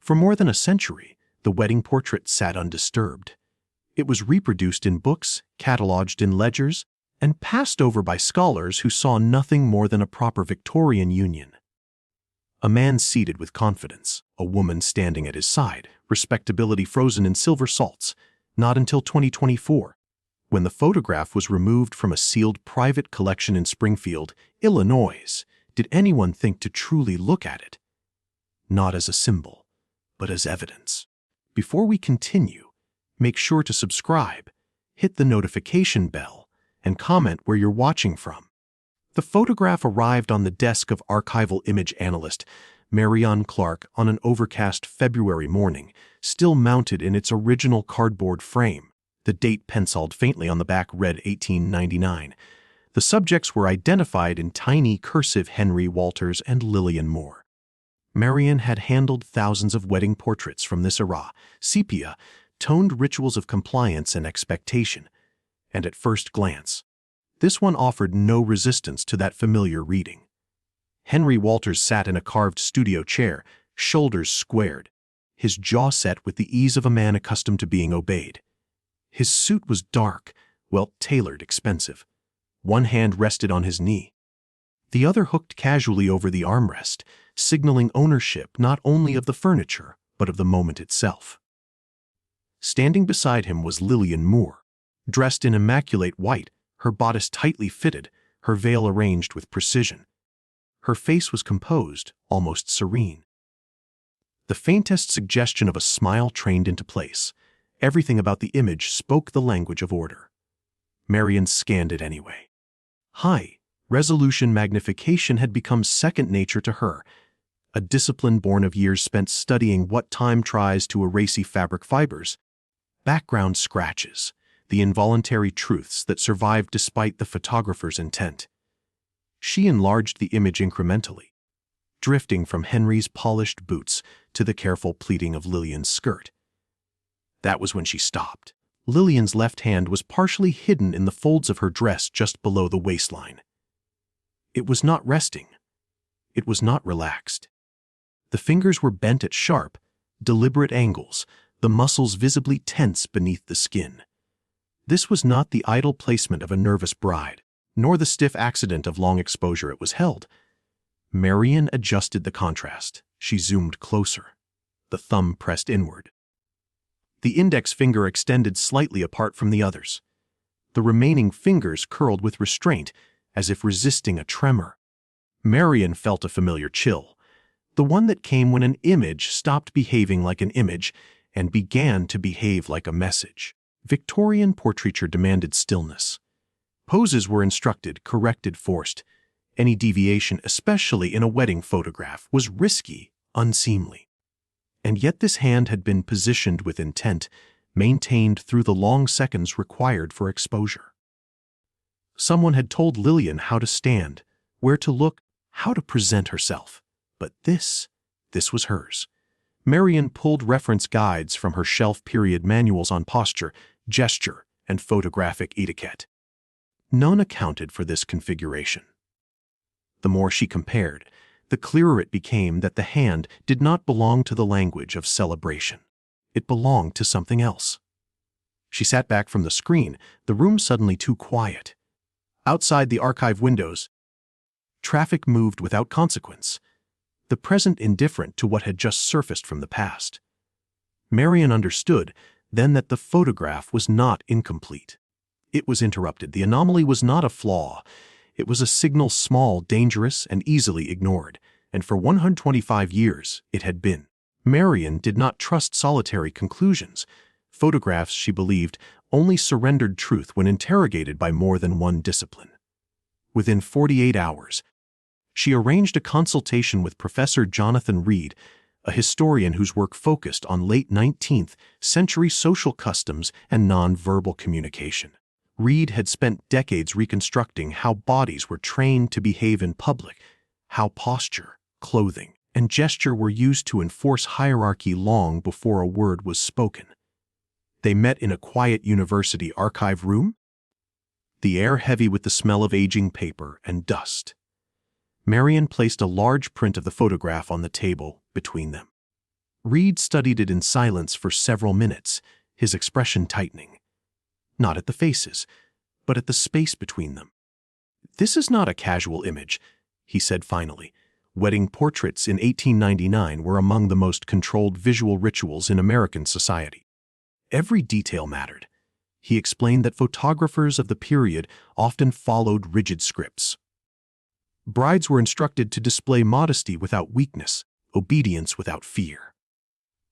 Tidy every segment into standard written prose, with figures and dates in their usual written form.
For more than a century, the wedding portrait sat undisturbed. It was reproduced in books, cataloged in ledgers, and passed over by scholars who saw nothing more than a proper Victorian union. A man seated with confidence, a woman standing at his side, respectability frozen in silver salts. Not until 2024, when the photograph was removed from a sealed private collection in Springfield, Illinois, did anyone think to truly look at it. Not as a symbol, but as evidence. Before we continue, make sure to subscribe, hit the notification bell, and comment where you're watching from. The photograph arrived on the desk of archival image analyst Marianne Clark on an overcast February morning, still mounted in its original cardboard frame. The date penciled faintly on the back read 1899. The subjects were identified in tiny cursive Henry Walters and Lillian Moore. Marianne had handled thousands of wedding portraits from this era, sepia, toned rituals of compliance and expectation, and at first glance, this one offered no resistance to that familiar reading. Henry Walters sat in a carved studio chair, shoulders squared, his jaw set with the ease of a man accustomed to being obeyed. His suit was dark, well-tailored, expensive. One hand rested on his knee. The other hooked casually over the armrest, signaling ownership not only of the furniture, but of the moment itself. Standing beside him was Lillian Moore, dressed in immaculate white, her bodice tightly fitted, her veil arranged with precision. Her face was composed, almost serene. The faintest suggestion of a smile trained into place. Everything about the image spoke the language of order. Marianne scanned it anyway. High resolution magnification had become second nature to her, a discipline born of years spent studying what time tries to erase fabric fibers, background scratches, the involuntary truths that survived despite the photographer's intent. She enlarged the image incrementally, drifting from Henry's polished boots to the careful pleating of Lillian's skirt. That was when she stopped. Lillian's left hand was partially hidden in the folds of her dress just below the waistline. It was not resting. It was not relaxed. The fingers were bent at sharp, deliberate angles, the muscles visibly tense beneath the skin. This was not the idle placement of a nervous bride, nor the stiff accident of long exposure it was held. Marianne adjusted the contrast. She zoomed closer. The thumb pressed inward. The index finger extended slightly apart from the others. The remaining fingers curled with restraint, as if resisting a tremor. Marianne felt a familiar chill, the one that came when an image stopped behaving like an image and began to behave like a message. Victorian portraiture demanded stillness. Poses were instructed, corrected, forced. Any deviation, especially in a wedding photograph, was risky, unseemly. And yet this hand had been positioned with intent, maintained through the long seconds required for exposure. Someone had told Lillian how to stand, where to look, how to present herself. But this was hers. Marianne pulled reference guides from her shelf-period manuals on posture, gesture, and photographic etiquette. None accounted for this configuration. The more she compared, the clearer it became that the hand did not belong to the language of celebration. It belonged to something else. She sat back from the screen, the room suddenly too quiet. Outside the archive windows, traffic moved without consequence, the present indifferent to what had just surfaced from the past. Marianne understood then that the photograph was not incomplete. It was interrupted. The anomaly was not a flaw. It was a signal small, dangerous, and easily ignored, and for 125 years it had been. Marianne did not trust solitary conclusions. Photographs, she believed, only surrendered truth when interrogated by more than one discipline. Within 48 hours, she arranged a consultation with Professor Jonathan Reed, a historian whose work focused on late 19th century social customs and nonverbal communication. Reed had spent decades reconstructing how bodies were trained to behave in public, how posture, clothing, and gesture were used to enforce hierarchy long before a word was spoken. They met in a quiet university archive room, the air heavy with the smell of aging paper and dust. Marianne placed a large print of the photograph on the table between them. Reed studied it in silence for several minutes, his expression tightening. Not at the faces, but at the space between them. "This is not a casual image," he said finally. Wedding portraits in 1899 were among the most controlled visual rituals in American society. Every detail mattered. He explained that photographers of the period often followed rigid scripts. Brides were instructed to display modesty without weakness, obedience without fear.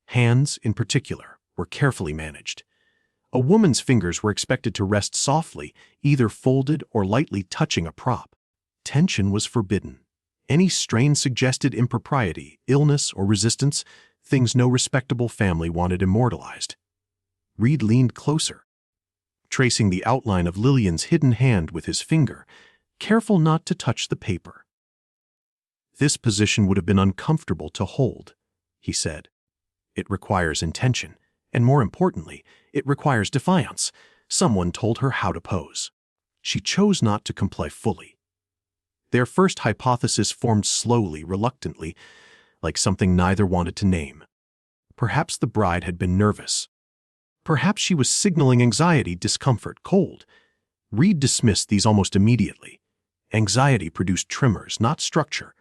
Hands, in particular, were carefully managed. A woman's fingers were expected to rest softly, either folded or lightly touching a prop. Tension was forbidden. Any strain suggested impropriety, illness, or resistance, things no respectable family wanted immortalized. Reed leaned closer, tracing the outline of Lillian's hidden hand with his finger, careful not to touch the paper. "This position would have been uncomfortable to hold," he said. "It requires intention, and more importantly, it requires defiance. Someone told her how to pose. She chose not to comply fully." Their first hypothesis formed slowly, reluctantly, like something neither wanted to name. Perhaps the bride had been nervous. Perhaps she was signaling anxiety, discomfort, cold. Reed dismissed these almost immediately. Anxiety produced tremors, not structure.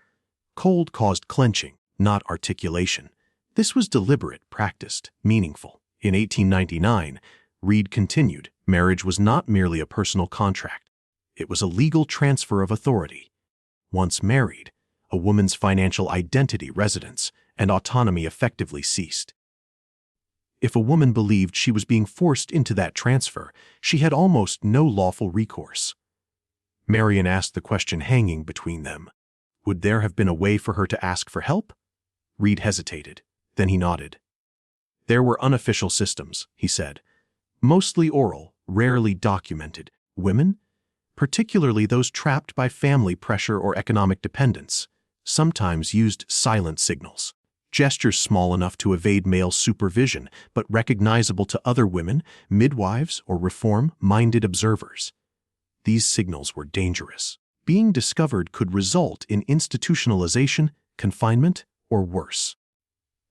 Cold caused clenching, not articulation. This was deliberate, practiced, meaningful. In 1899, Reed continued, marriage was not merely a personal contract. It was a legal transfer of authority. Once married, a woman's financial identity, residence, and autonomy effectively ceased. If a woman believed she was being forced into that transfer, she had almost no lawful recourse. Marion asked the question hanging between them. Would there have been a way for her to ask for help? Reed hesitated. Then he nodded. There were unofficial systems, he said. Mostly oral, rarely documented. Women, particularly those trapped by family pressure or economic dependence, sometimes used silent signals. Gestures small enough to evade male supervision, but recognizable to other women, midwives, or reform-minded observers. These signals were dangerous. Being discovered could result in institutionalization, confinement, or worse.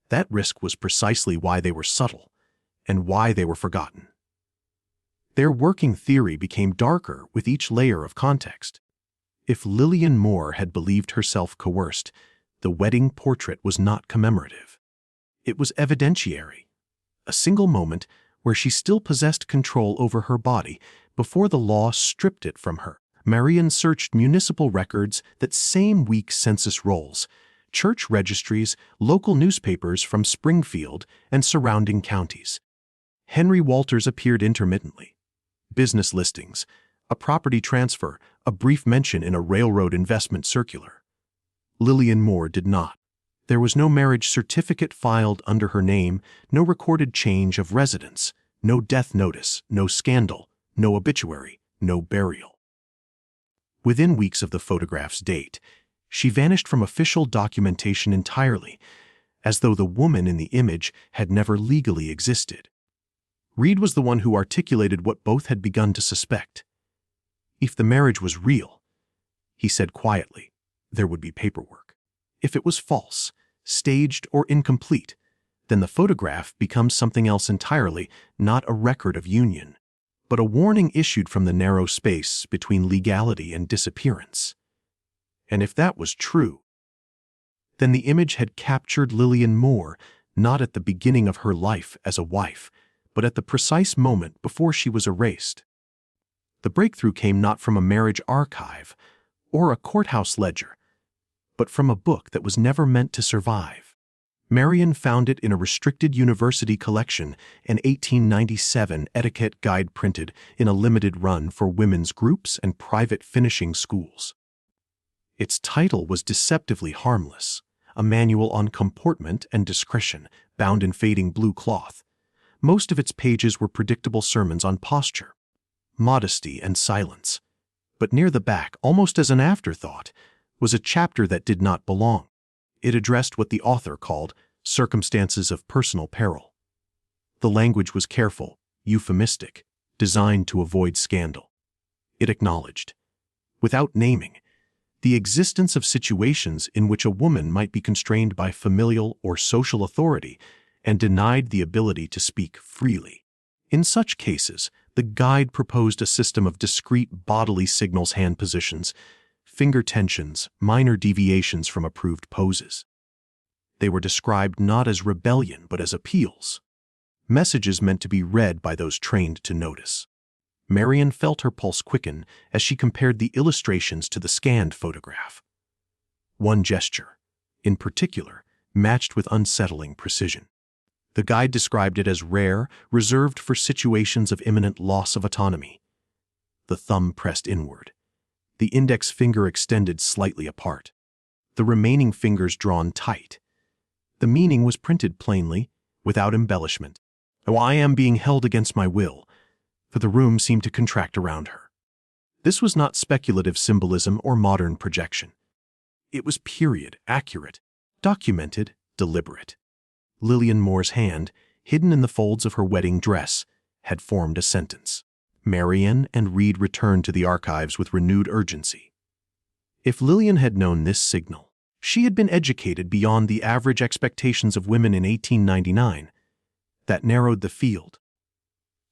That risk was precisely why they were subtle, and why they were forgotten. Their working theory became darker with each layer of context. If Lillian Moore had believed herself coerced, the wedding portrait was not commemorative. It was evidentiary, a single moment where she still possessed control over her body before the law stripped it from her. Marion searched municipal records that same week census rolls, church registries, local newspapers from Springfield and surrounding counties. Henry Walters appeared intermittently. Business listings, a property transfer, a brief mention in a railroad investment circular. Lillian Moore did not. There was no marriage certificate filed under her name, no recorded change of residence, no death notice, no scandal, no obituary, no burial. Within weeks of the photograph's date, she vanished from official documentation entirely, as though the woman in the image had never legally existed. Reed was the one who articulated what both had begun to suspect. If the marriage was real, he said quietly, there would be paperwork. If it was false, staged, or incomplete, then the photograph becomes something else entirely, not a record of union, but a warning issued from the narrow space between legality and disappearance. And if that was true, then the image had captured Lillian Moore not at the beginning of her life as a wife, but at the precise moment before she was erased. The breakthrough came not from a marriage archive or a courthouse ledger, but from a book that was never meant to survive. Marion found it in a restricted university collection, an 1897 etiquette guide printed in a limited run for women's groups and private finishing schools. Its title was deceptively harmless, a manual on comportment and discretion, bound in fading blue cloth. Most of its pages were predictable sermons on posture, modesty, and silence. But near the back, almost as an afterthought, was a chapter that did not belong. It addressed what the author called circumstances of personal peril. The language was careful, euphemistic, designed to avoid scandal. It acknowledged, without naming, the existence of situations in which a woman might be constrained by familial or social authority and denied the ability to speak freely. In such cases, the guide proposed a system of discrete bodily signals, hand positions, finger tensions, minor deviations from approved poses. They were described not as rebellion but as appeals, messages meant to be read by those trained to notice. Marian felt her pulse quicken as she compared the illustrations to the scanned photograph. One gesture, in particular, matched with unsettling precision. The guide described it as rare, reserved for situations of imminent loss of autonomy. The thumb pressed inward, the index finger extended slightly apart, the remaining fingers drawn tight. The meaning was printed plainly, without embellishment. "Oh, I am being held against my will," for the room seemed to contract around her. This was not speculative symbolism or modern projection. It was period, accurate, documented, deliberate. Lillian Moore's hand, hidden in the folds of her wedding dress, had formed a sentence. Marian and Reed returned to the archives with renewed urgency. If Lillian had known this signal, she had been educated beyond the average expectations of women in 1899. That narrowed the field.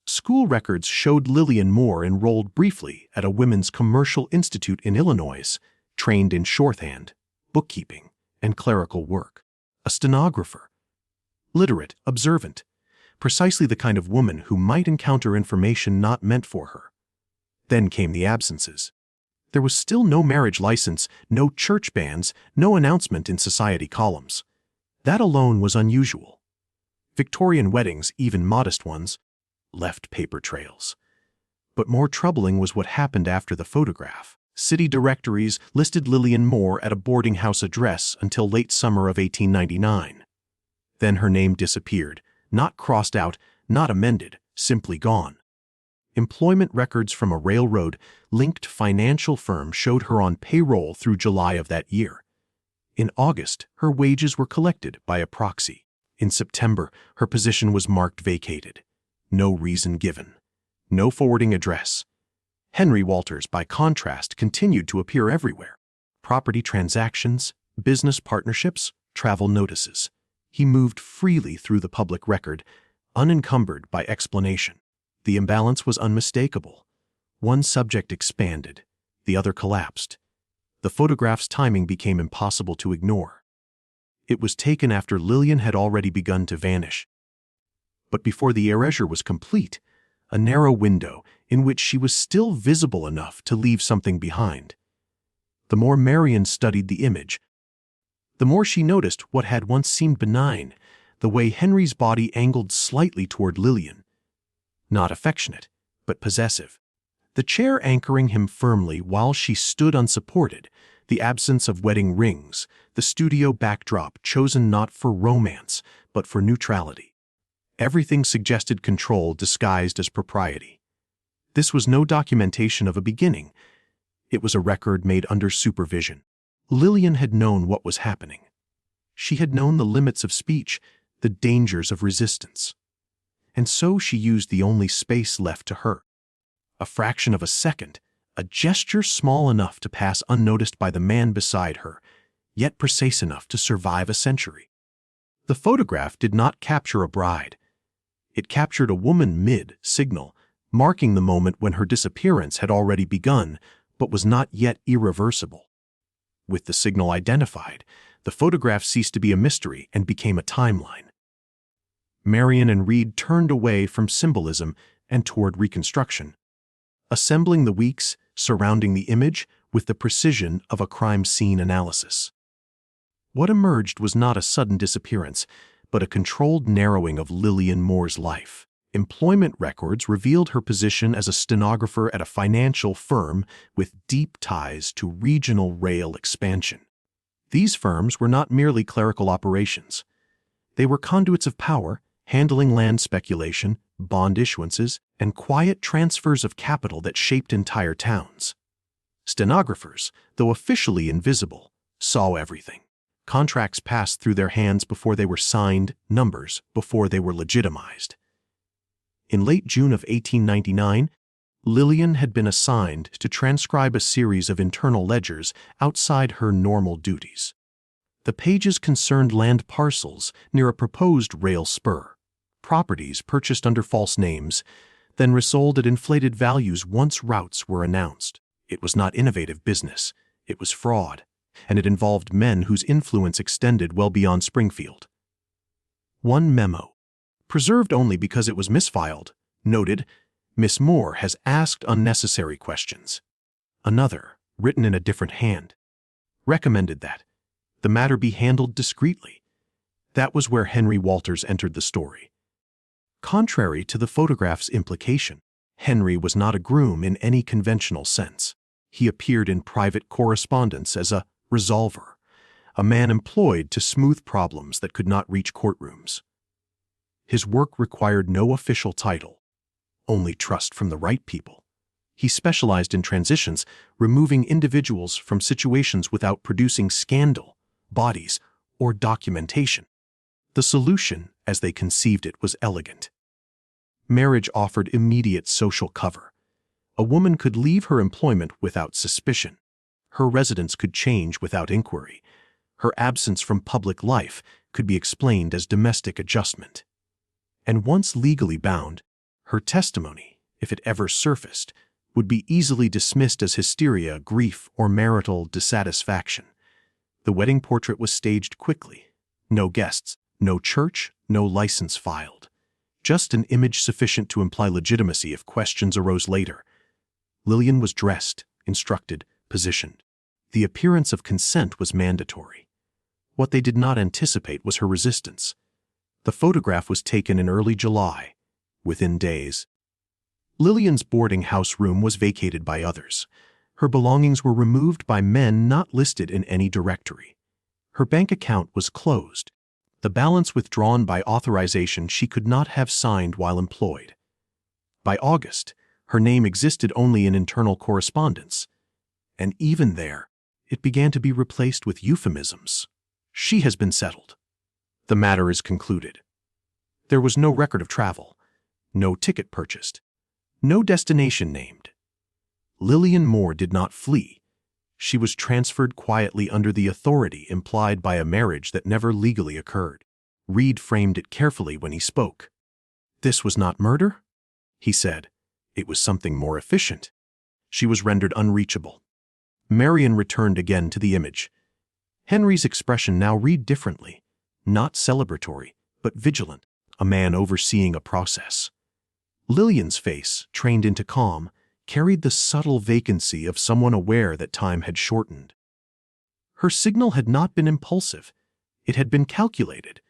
School records showed Lillian Moore enrolled briefly at a women's commercial institute in Illinois, trained in shorthand, bookkeeping, and clerical work. A stenographer. Literate, observant, precisely the kind of woman who might encounter information not meant for her. Then came the absences. There was still no marriage license, no church banns, no announcement in society columns. That alone was unusual. Victorian weddings, even modest ones, left paper trails. But more troubling was what happened after the photograph. City directories listed Lillian Moore at a boarding house address until late summer of 1899. Then her name disappeared, not crossed out, not amended, simply gone. Employment records from a railroad-linked financial firm showed her on payroll through July of that year. In August, her wages were collected by a proxy. In September, her position was marked vacated. No reason given. No forwarding address. Henry Walters, by contrast, continued to appear everywhere. Property transactions, business partnerships, travel notices. He moved freely through the public record, unencumbered by explanation. The imbalance was unmistakable. One subject expanded, the other collapsed. The photograph's timing became impossible to ignore. It was taken after Lillian had already begun to vanish. But before the erasure was complete, a narrow window in which she was still visible enough to leave something behind. The more Marian studied the image, the more she noticed what had once seemed benign, the way Henry's body angled slightly toward Lillian. Not affectionate, but possessive. The chair anchoring him firmly while she stood unsupported, the absence of wedding rings, the studio backdrop chosen not for romance, but for neutrality. Everything suggested control disguised as propriety. This was no documentation of a beginning. It was a record made under supervision. Lillian had known what was happening. She had known the limits of speech, the dangers of resistance. And so she used the only space left to her. A fraction of a second, a gesture small enough to pass unnoticed by the man beside her, yet precise enough to survive a century. The photograph did not capture a bride. It captured a woman mid-signal, marking the moment when her disappearance had already begun, but was not yet irreversible. With the signal identified, the photograph ceased to be a mystery and became a timeline. Marian and Reed turned away from symbolism and toward reconstruction, assembling the weeks surrounding the image with the precision of a crime scene analysis. What emerged was not a sudden disappearance, but a controlled narrowing of Lillian Moore's life. Employment records revealed her position as a stenographer at a financial firm with deep ties to regional rail expansion. These firms were not merely clerical operations. They were conduits of power, handling land speculation, bond issuances, and quiet transfers of capital that shaped entire towns. Stenographers, though officially invisible, saw everything. Contracts passed through their hands before they were signed, numbers before they were legitimized. In late June of 1899, Lillian had been assigned to transcribe a series of internal ledgers outside her normal duties. The pages concerned land parcels near a proposed rail spur, properties purchased under false names, then resold at inflated values once routes were announced. It was not innovative business, it was fraud, and it involved men whose influence extended well beyond Springfield. One memo, preserved only because it was misfiled, noted, "Miss Moore has asked unnecessary questions." Another, written in a different hand, recommended that the matter be handled discreetly. That was where Henry Walters entered the story. Contrary to the photograph's implication, Henry was not a groom in any conventional sense. He appeared in private correspondence as a resolver, a man employed to smooth problems that could not reach courtrooms. His work required no official title, only trust from the right people. He specialized in transitions, removing individuals from situations without producing scandal, bodies, or documentation. The solution, as they conceived it, was elegant. Marriage offered immediate social cover. A woman could leave her employment without suspicion. Her residence could change without inquiry. Her absence from public life could be explained as domestic adjustment. And once legally bound, her testimony, if it ever surfaced, would be easily dismissed as hysteria, grief, or marital dissatisfaction. The wedding portrait was staged quickly. No guests, no church, no license filed. Just an image sufficient to imply legitimacy if questions arose later. Lillian was dressed, instructed, positioned. The appearance of consent was mandatory. What they did not anticipate was her resistance. The photograph was taken in early July. Within days, Lillian's boarding house room was vacated by others. Her belongings were removed by men not listed in any directory. Her bank account was closed, the balance withdrawn by authorization she could not have signed while employed. By August, her name existed only in internal correspondence, and even there, it began to be replaced with euphemisms. "She has been settled. The matter is concluded." There was no record of travel, no ticket purchased, no destination named. Lillian Moore did not flee. She was transferred quietly under the authority implied by a marriage that never legally occurred. Reed framed it carefully when he spoke. "This was not murder?" he said. "It was something more efficient." She was rendered unreachable. Marion returned again to the image. Henry's expression now read differently, not celebratory, but vigilant, a man overseeing a process. Lillian's face, trained into calm, carried the subtle vacancy of someone aware that time had shortened. Her signal had not been impulsive. It had been calculated.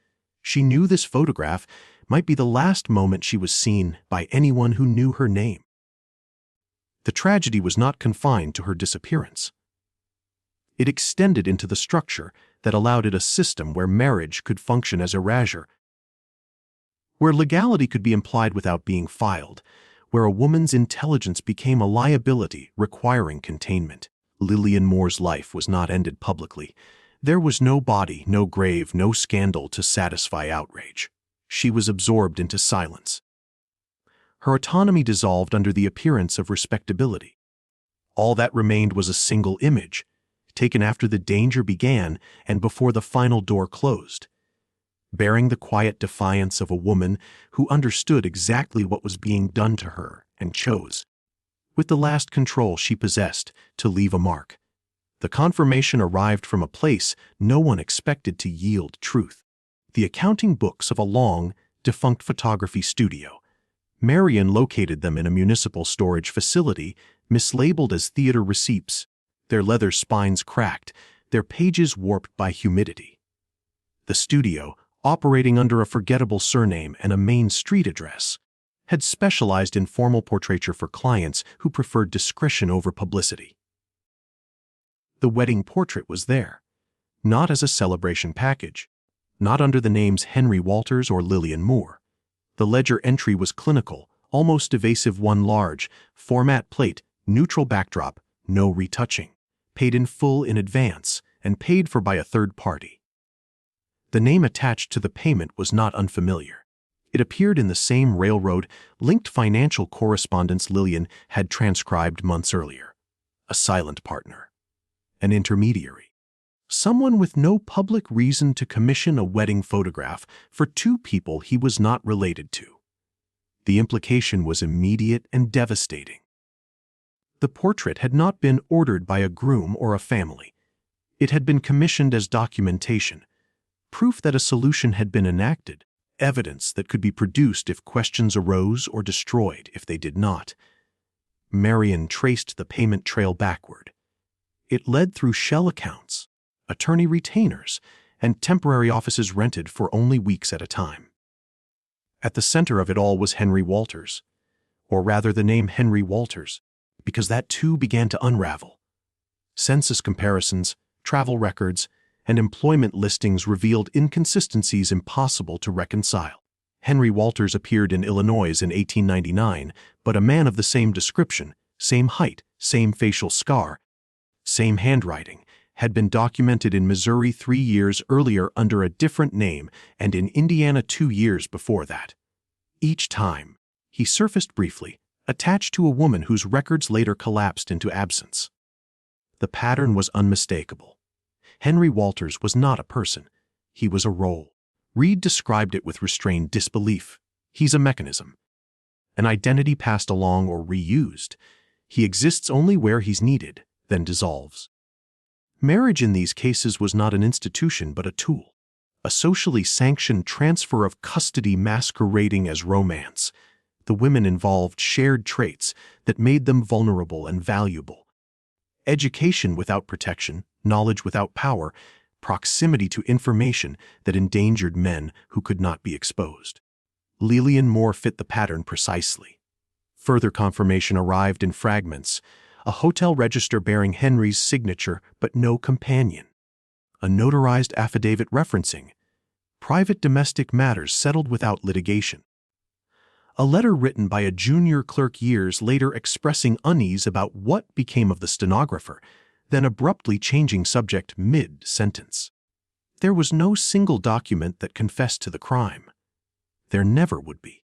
She knew this photograph might be the last moment she was seen by anyone who knew her name. The tragedy was not confined to her disappearance. It extended into the structure that allowed it a system where marriage could function as erasure, where legality could be implied without being filed, where a woman's intelligence became a liability requiring containment. Lillian Moore's life was not ended publicly. There was no body, no grave, no scandal to satisfy outrage. She was absorbed into silence. Her autonomy dissolved under the appearance of respectability. All that remained was a single image, taken after the danger began and before the final door closed, bearing the quiet defiance of a woman who understood exactly what was being done to her and chose, with the last control she possessed, to leave a mark. The confirmation arrived from a place no one expected to yield truth: the accounting books of a long, defunct photography studio. Marion located them in a municipal storage facility mislabeled as theater receipts, their leather spines cracked, their pages warped by humidity. The studio, operating under a forgettable surname and a main street address, had specialized in formal portraiture for clients who preferred discretion over publicity. The wedding portrait was there, not as a celebration package, not under the names Henry Walters or Lillian Moore. The ledger entry was clinical, almost evasive: one large, format plate, neutral backdrop, no retouching, paid in full in advance, and paid for by a third party. The name attached to the payment was not unfamiliar: It appeared in the same railroad-linked financial correspondence Lillian had transcribed months earlier. A silent partner. An intermediary. Someone with no public reason to commission a wedding photograph for two people he was not related to. The implication was immediate and devastating. The portrait had not been ordered by a groom or a family. It had been commissioned as documentation, proof that a solution had been enacted, evidence that could be produced if questions arose or destroyed if they did not. Marion traced the payment trail backward. It led through shell accounts, attorney retainers, and temporary offices rented for only weeks at a time. At the center of it all was Henry Walters, or rather the name Henry Walters, because that too began to unravel. Census comparisons, travel records, and employment listings revealed inconsistencies impossible to reconcile. Henry Walters appeared in Illinois in 1899, but a man of the same description, same height, same facial scar, same handwriting, had been documented in Missouri 3 years earlier under a different name and in Indiana 2 years before that. Each time, he surfaced briefly, attached to a woman whose records later collapsed into absence. The pattern was unmistakable. Henry Walters was not a person. He was a role. Reed described it with restrained disbelief. He's a mechanism. An identity passed along or reused. He exists only where he's needed, then dissolves. Marriage in these cases was not an institution but a tool, a socially sanctioned transfer of custody masquerading as romance. The women involved shared traits that made them vulnerable and valuable. Education without protection, knowledge without power, proximity to information that endangered men who could not be exposed. Lillian Moore fit the pattern precisely. Further confirmation arrived in fragments, a hotel register bearing Henry's signature but no companion, a notarized affidavit referencing private domestic matters settled without litigation, a letter written by a junior clerk years later expressing unease about what became of the stenographer, then abruptly changing subject mid-sentence. There was no single document that confessed to the crime. There never would be.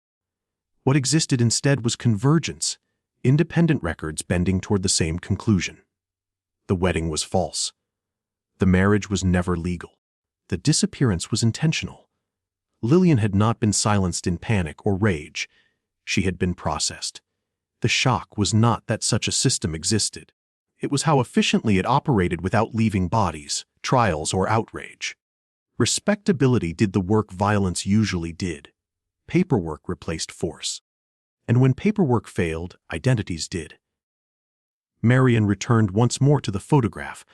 What existed instead was convergence, independent records bending toward the same conclusion. The wedding was false. The marriage was never legal. The disappearance was intentional. Lillian had not been silenced in panic or rage. She had been processed. The shock was not that such a system existed. It was how efficiently it operated without leaving bodies, trials, or outrage. Respectability did the work violence usually did. Paperwork replaced force. And when paperwork failed, identities did. Marion returned once more to the photograph,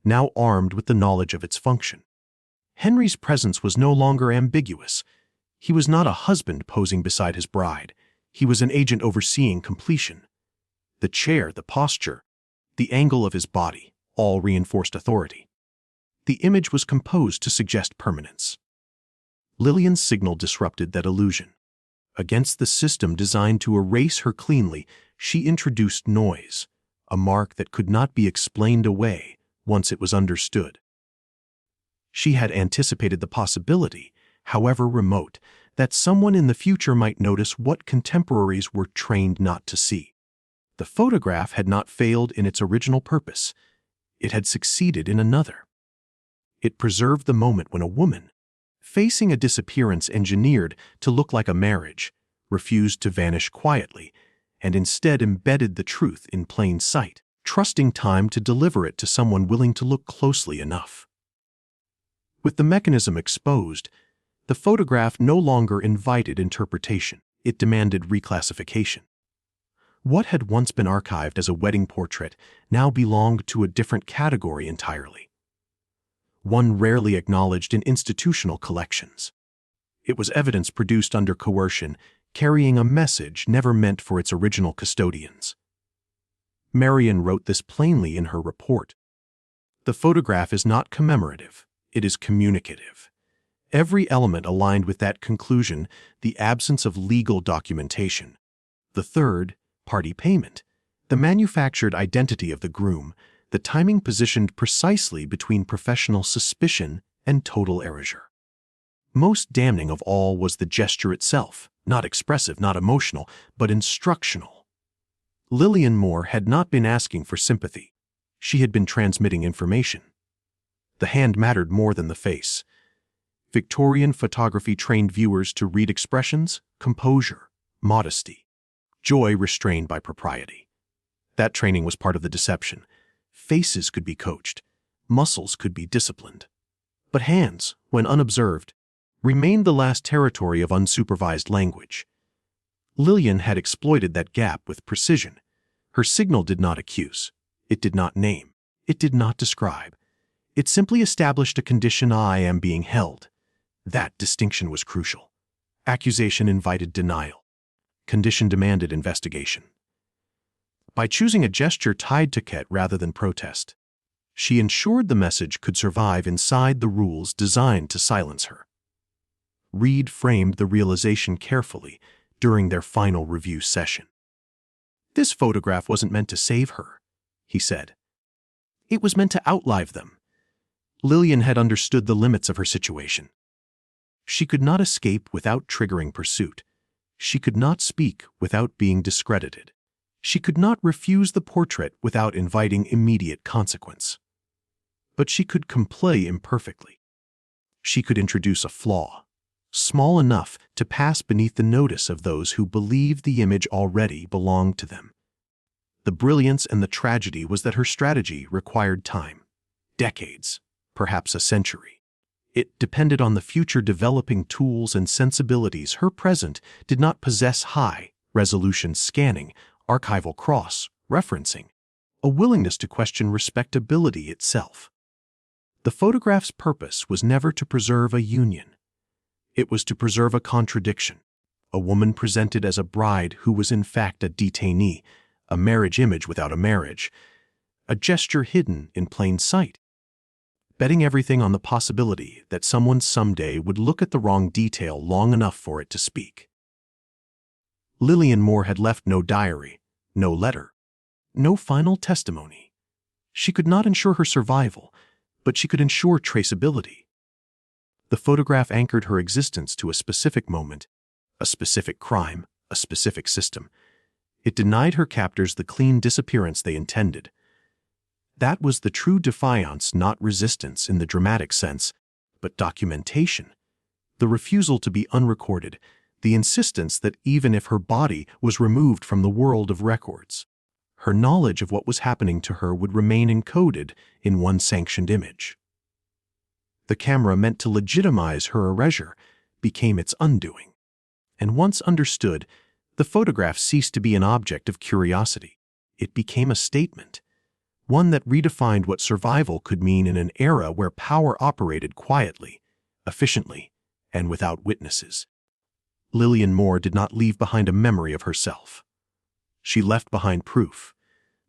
now armed with the knowledge of its function. Henry's presence was no longer ambiguous. He was not a husband posing beside his bride. He was an agent overseeing completion. The chair, the posture, the angle of his body, all reinforced authority. The image was composed to suggest permanence. Lillian's signal disrupted that illusion. Against the system designed to erase her cleanly, she introduced noise, a mark that could not be explained away once it was understood. She had anticipated the possibility, however remote, that someone in the future might notice what contemporaries were trained not to see. The photograph had not failed in its original purpose. It had succeeded in another. It preserved the moment when a woman, facing a disappearance engineered to look like a marriage, refused to vanish quietly and instead embedded the truth in plain sight, trusting time to deliver it to someone willing to look closely enough. With the mechanism exposed, the photograph no longer invited interpretation. It demanded reclassification. What had once been archived as a wedding portrait now belonged to a different category entirely, one rarely acknowledged in institutional collections. It was evidence produced under coercion, carrying a message never meant for its original custodians. Marion wrote this plainly in her report. The photograph is not commemorative, it is communicative. Every element aligned with that conclusion, the absence of legal documentation. The third, party payment, the manufactured identity of the groom, the timing positioned precisely between professional suspicion and total erasure. Most damning of all was the gesture itself, not expressive, not emotional, but instructional. Lillian Moore had not been asking for sympathy. She had been transmitting information. The hand mattered more than the face. Victorian photography trained viewers to read expressions, composure, modesty, joy restrained by propriety. That training was part of the deception. Faces could be coached, muscles could be disciplined. But hands, when unobserved, remained the last territory of unsupervised language. Lillian had exploited that gap with precision. Her signal did not accuse. It did not name. It did not describe. It simply established a condition: I am being held. That distinction was crucial. Accusation invited denial. Condition demanded investigation. By choosing a gesture tied to ket rather than protest, she ensured the message could survive inside the rules designed to silence her. Reed framed the realization carefully during their final review session. "This photograph wasn't meant to save her," he said. "It was meant to outlive them." Lillian had understood the limits of her situation. She could not escape without triggering pursuit. She could not speak without being discredited. She could not refuse the portrait without inviting immediate consequence. But she could comply imperfectly. She could introduce a flaw, small enough to pass beneath the notice of those who believed the image already belonged to them. The brilliance and the tragedy was that her strategy required time, decades, perhaps a century. It depended on the future developing tools and sensibilities her present did not possess: high-resolution scanning, archival cross-referencing, a willingness to question respectability itself. The photograph's purpose was never to preserve a union. It was to preserve a contradiction, a woman presented as a bride who was in fact a detainee, a marriage image without a marriage, a gesture hidden in plain sight, betting everything on the possibility that someone someday would look at the wrong detail long enough for it to speak. Lillian Moore had left no diary, no letter, no final testimony. She could not ensure her survival, but she could ensure traceability. The photograph anchored her existence to a specific moment, a specific crime, a specific system. It denied her captors the clean disappearance they intended. That was the true defiance, not resistance in the dramatic sense, but documentation. The refusal to be unrecorded, the insistence that even if her body was removed from the world of records, her knowledge of what was happening to her would remain encoded in one sanctioned image. The camera meant to legitimize her erasure became its undoing. And once understood, the photograph ceased to be an object of curiosity. It became a statement, one that redefined what survival could mean in an era where power operated quietly, efficiently, and without witnesses. Lillian Moore did not leave behind a memory of herself. She left behind proof.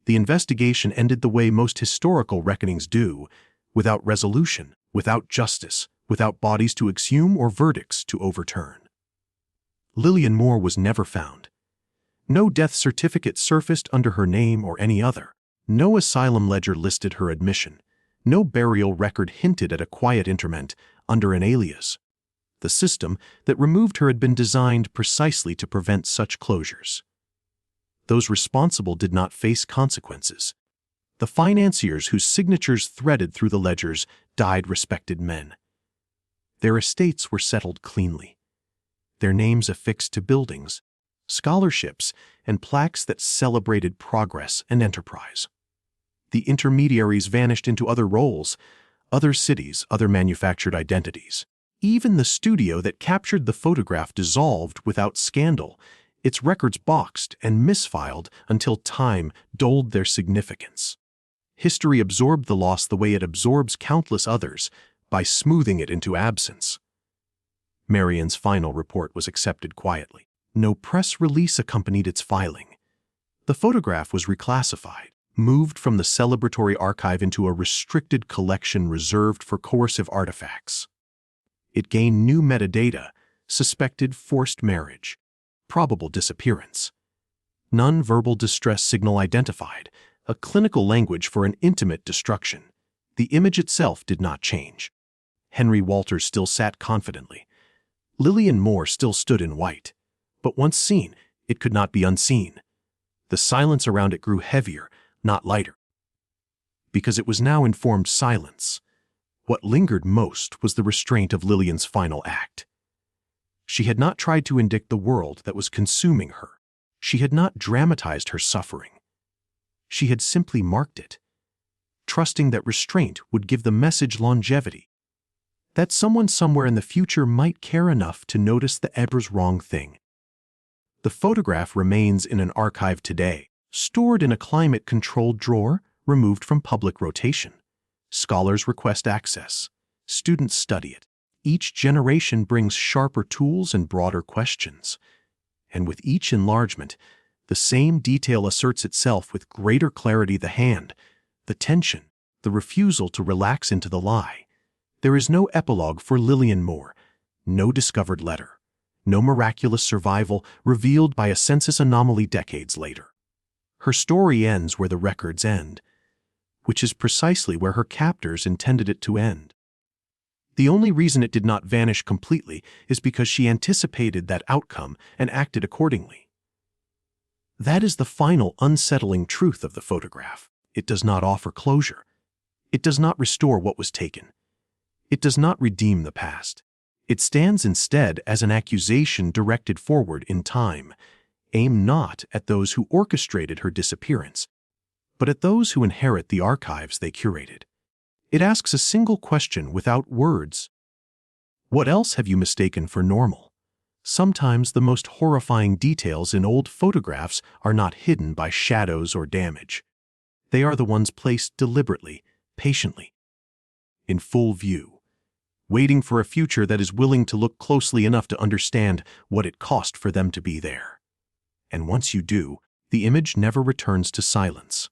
The investigation ended the way most historical reckonings do, without resolution, without justice, without bodies to exhume or verdicts to overturn. Lillian Moore was never found. No death certificate surfaced under her name or any other. No asylum ledger listed her admission. No burial record hinted at a quiet interment under an alias. The system that removed her had been designed precisely to prevent such closures. Those responsible did not face consequences. The financiers whose signatures threaded through the ledgers died respected men. Their estates were settled cleanly. Their names affixed to buildings, scholarships, and plaques that celebrated progress and enterprise. The intermediaries vanished into other roles, other cities, other manufactured identities. Even the studio that captured the photograph dissolved without scandal, its records boxed and misfiled until time dulled their significance. History absorbed the loss the way it absorbs countless others, by smoothing it into absence. Marion's final report was accepted quietly. No press release accompanied its filing. The photograph was reclassified, moved from the celebratory archive into a restricted collection reserved for coercive artifacts. It gained new metadata: suspected forced marriage, probable disappearance, non-verbal distress signal identified, a clinical language for an intimate destruction. The image itself did not change. Henry Walters still sat confidently, Lillian Moore still stood in white, but once seen, it could not be unseen. The silence around it grew heavier, not lighter. Because it was now informed silence. What lingered most was the restraint of Lillian's final act. She had not tried to indict the world that was consuming her. She had not dramatized her suffering. She had simply marked it, trusting that restraint would give the message longevity, that someone somewhere in the future might care enough to notice the Eber's wrong thing. The photograph remains in an archive today, stored in a climate-controlled drawer, removed from public rotation. Scholars request access. Students study it. Each generation brings sharper tools and broader questions. And with each enlargement, the same detail asserts itself with greater clarity: the hand, the tension, the refusal to relax into the lie. There is no epilogue for Lillian Moore, no discovered letter, no miraculous survival revealed by a census anomaly decades later. Her story ends where the records end, which is precisely where her captors intended it to end. The only reason it did not vanish completely is because she anticipated that outcome and acted accordingly. That is the final unsettling truth of the photograph. It does not offer closure. It does not restore what was taken. It does not redeem the past. It stands instead as an accusation directed forward in time, aimed not at those who orchestrated her disappearance, but at those who inherit the archives they curated. It asks a single question without words. What else have you mistaken for normal? Sometimes the most horrifying details in old photographs are not hidden by shadows or damage. They are the ones placed deliberately, patiently, in full view, waiting for a future that is willing to look closely enough to understand what it cost for them to be there. And once you do, the image never returns to silence.